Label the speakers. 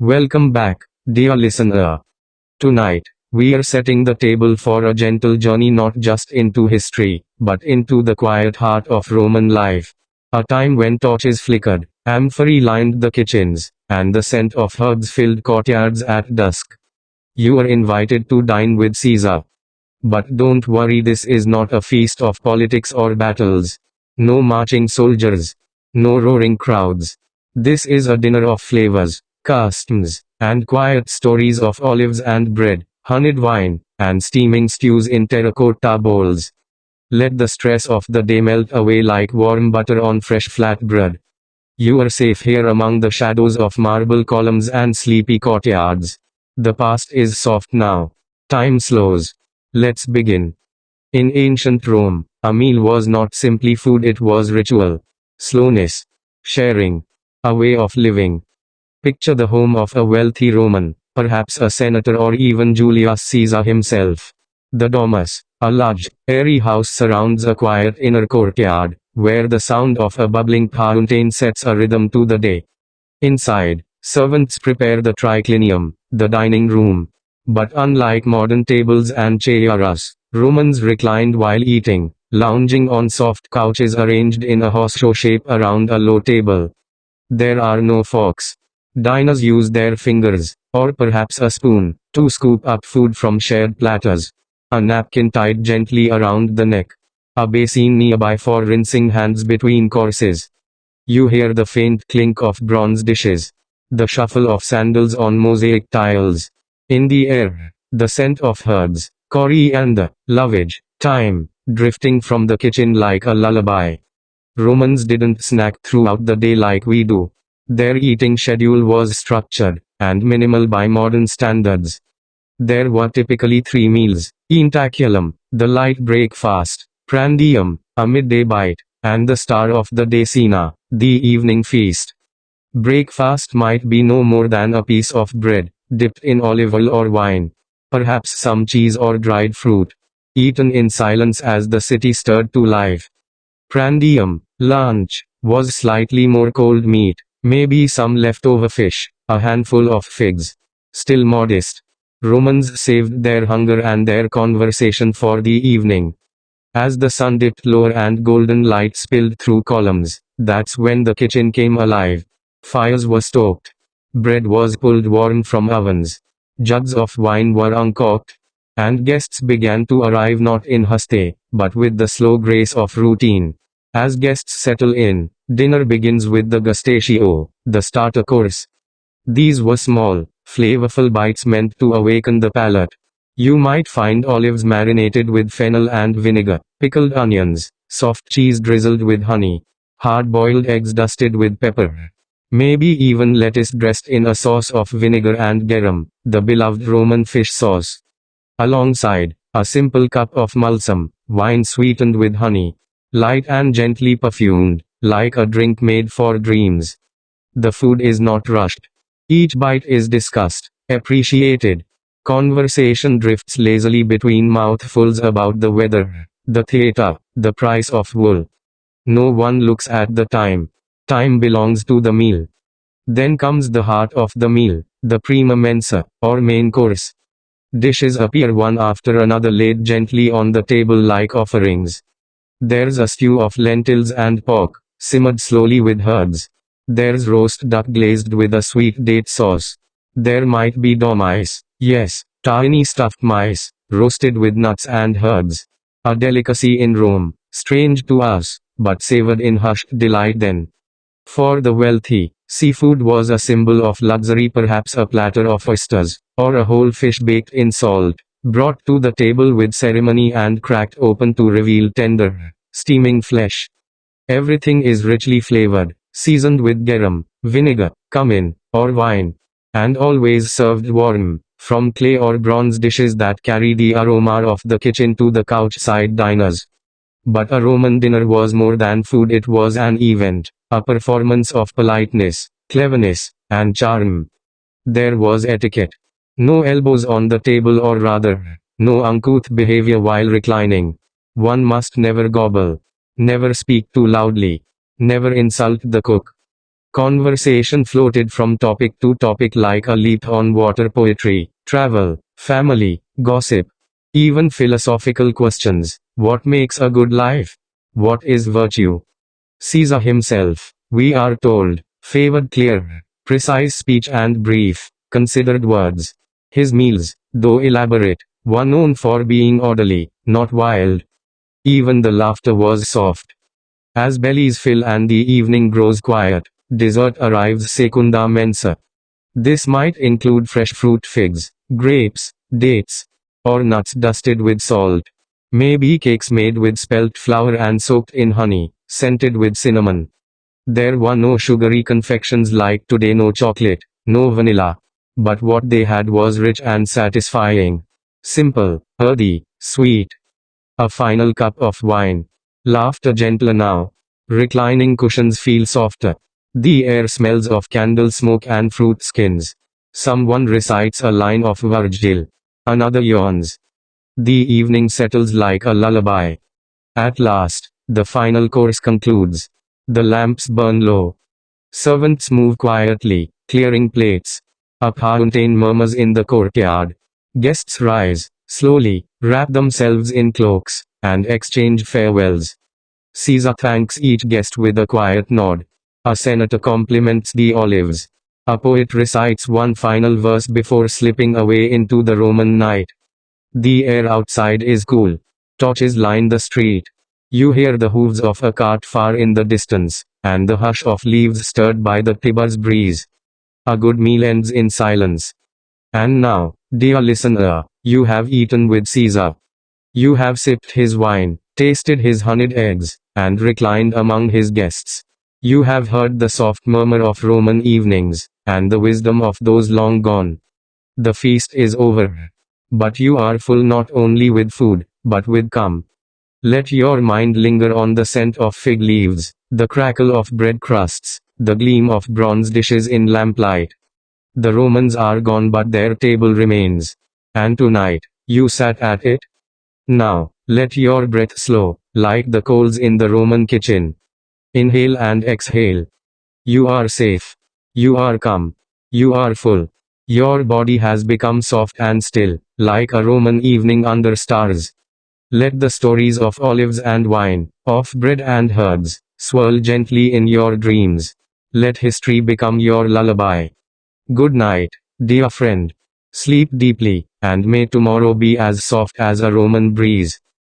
Speaker 1: Welcome back, dear listener. Tonight, we are setting the table for a gentle journey not just into history, but into the quiet heart of Roman life. A time when torches flickered, amphorae lined the kitchens, and the scent of herbs filled courtyards at dusk. You are invited to dine with Caesar. But don't worry, this is not a feast of politics or battles. No marching soldiers. No roaring crowds. This is a dinner of flavors, customs, and quiet stories of olives and bread, honeyed wine, and steaming stews in terracotta bowls. Let the stress of the day melt away like warm butter on fresh flatbread. You are safe here among the shadows of marble columns and sleepy courtyards. The past is soft now. Time slows. Let's begin. In ancient Rome, a meal was not simply food, it was ritual, slowness, sharing, a way of living. Picture the home of a wealthy Roman, perhaps a senator or even Julius Caesar himself. The domus, a large, airy house surrounds a quiet inner courtyard, where the sound of a bubbling fountain sets a rhythm to the day. Inside, servants prepare the triclinium, the dining room. But unlike modern tables and chairs, Romans reclined while eating, lounging on soft couches arranged in a horseshoe shape around a low table. There are no forks. Diners use their fingers, or perhaps a spoon, to scoop up food from shared platters. A napkin tied gently around the neck. A basin nearby for rinsing hands between courses. You hear the faint clink of bronze dishes. The shuffle of sandals on mosaic tiles. In the air, the scent of herbs, coriander, lovage, thyme, drifting from the kitchen like a lullaby. Romans didn't snack throughout the day like we do. Their eating schedule was structured, and minimal by modern standards. There were typically 3 meals: intaculum, the light breakfast; prandium, a midday bite; and the star of the day cena, the evening feast. Breakfast might be no more than a piece of bread, dipped in olive oil or wine. Perhaps some cheese or dried fruit. Eaten in silence as the city stirred to life. Prandium, lunch, was slightly more cold meat, maybe some leftover fish, a handful of figs. Still modest. Romans saved their hunger and their conversation for the evening. As the sun dipped lower and golden light spilled through columns, that's when the kitchen came alive. Fires were stoked. Bread was pulled warm from ovens. Jugs of wine were uncorked. And guests began to arrive not in haste, but with the slow grace of routine. As guests settle in, dinner begins with the gustatio, the starter course. These were small, flavorful bites meant to awaken the palate. You might find olives marinated with fennel and vinegar, pickled onions, soft cheese drizzled with honey, hard-boiled eggs dusted with pepper. Maybe even lettuce dressed in a sauce of vinegar and garum, the beloved Roman fish sauce. Alongside, a simple cup of mulsum, wine sweetened with honey. Light and gently perfumed, like a drink made for dreams. The food is not rushed. Each bite is discussed, appreciated. Conversation drifts lazily between mouthfuls about the weather, the theater, the price of wool. No one looks at the time. Time belongs to the meal. Then comes the heart of the meal, the prima mensa, or main course. Dishes appear one after another laid gently on the table like offerings. There's a stew of lentils and pork, simmered slowly with herbs. There's roast duck glazed with a sweet date sauce. There might be dormice, yes, tiny stuffed mice, roasted with nuts and herbs. A delicacy in Rome, strange to us, but savored in hushed delight then. For the wealthy, seafood was a symbol of luxury, perhaps a platter of oysters, or a whole fish baked in salt, brought to the table with ceremony and cracked open to reveal tender, steaming flesh. Everything is richly flavored, seasoned with garum, vinegar, cumin, or wine, and always served warm, from clay or bronze dishes that carry the aroma of the kitchen to the couch-side diners. But a Roman dinner was more than food, it was an event, a performance of politeness, cleverness, and charm. There was etiquette. No elbows on the table, or rather, no uncouth behavior while reclining. One must never gobble, never speak too loudly, never insult the cook. Conversation floated from topic to topic like a leap on water: poetry, travel, family, gossip, even philosophical questions. What makes a good life? What is virtue? Caesar himself, we are told, favored clear, precise speech and brief, considered words. His meals, though elaborate, were known for being orderly, not wild. Even the laughter was soft. As bellies fill and the evening grows quiet, dessert arrives secunda mensa. This might include fresh fruit: figs, grapes, dates, or nuts dusted with salt. Maybe cakes made with spelt flour and soaked in honey, scented with cinnamon. There were no sugary confections like today, no chocolate, no vanilla. But what they had was rich and satisfying. Simple, earthy, sweet. A final cup of wine. Laughter gentler now. Reclining cushions feel softer. The air smells of candle smoke and fruit skins. Someone recites a line of Virgil. Another yawns. The evening settles like a lullaby. At last, the final course concludes. The lamps burn low. Servants move quietly, clearing plates. A fountain murmurs in the courtyard. Guests rise, slowly, wrap themselves in cloaks, and exchange farewells. Caesar thanks each guest with a quiet nod. A senator compliments the olives. A poet recites one final verse before slipping away into the Roman night. The air outside is cool. Torches line the street. You hear the hooves of a cart far in the distance, and the hush of leaves stirred by the Tiber's breeze. A good meal ends in silence. And now, dear listener, you have eaten with Caesar. You have sipped his wine, tasted his honeyed eggs, and reclined among his guests. You have heard the soft murmur of Roman evenings, and the wisdom of those long gone. The feast is over. But you are full not only with food, but with calm. Let your mind linger on the scent of fig leaves, the crackle of bread crusts, the gleam of bronze dishes in lamplight. The Romans are gone, but their table remains. And tonight, you sat at it? Now, let your breath slow, like the coals in the Roman kitchen. Inhale and exhale. You are safe. You are calm. You are full. Your body has become soft and still, like a Roman evening under stars. Let the stories of olives and wine, of bread and herbs, swirl gently in your dreams. Let history become your lullaby. Good night, dear friend. Sleep deeply, and may tomorrow be as soft as a Roman breeze.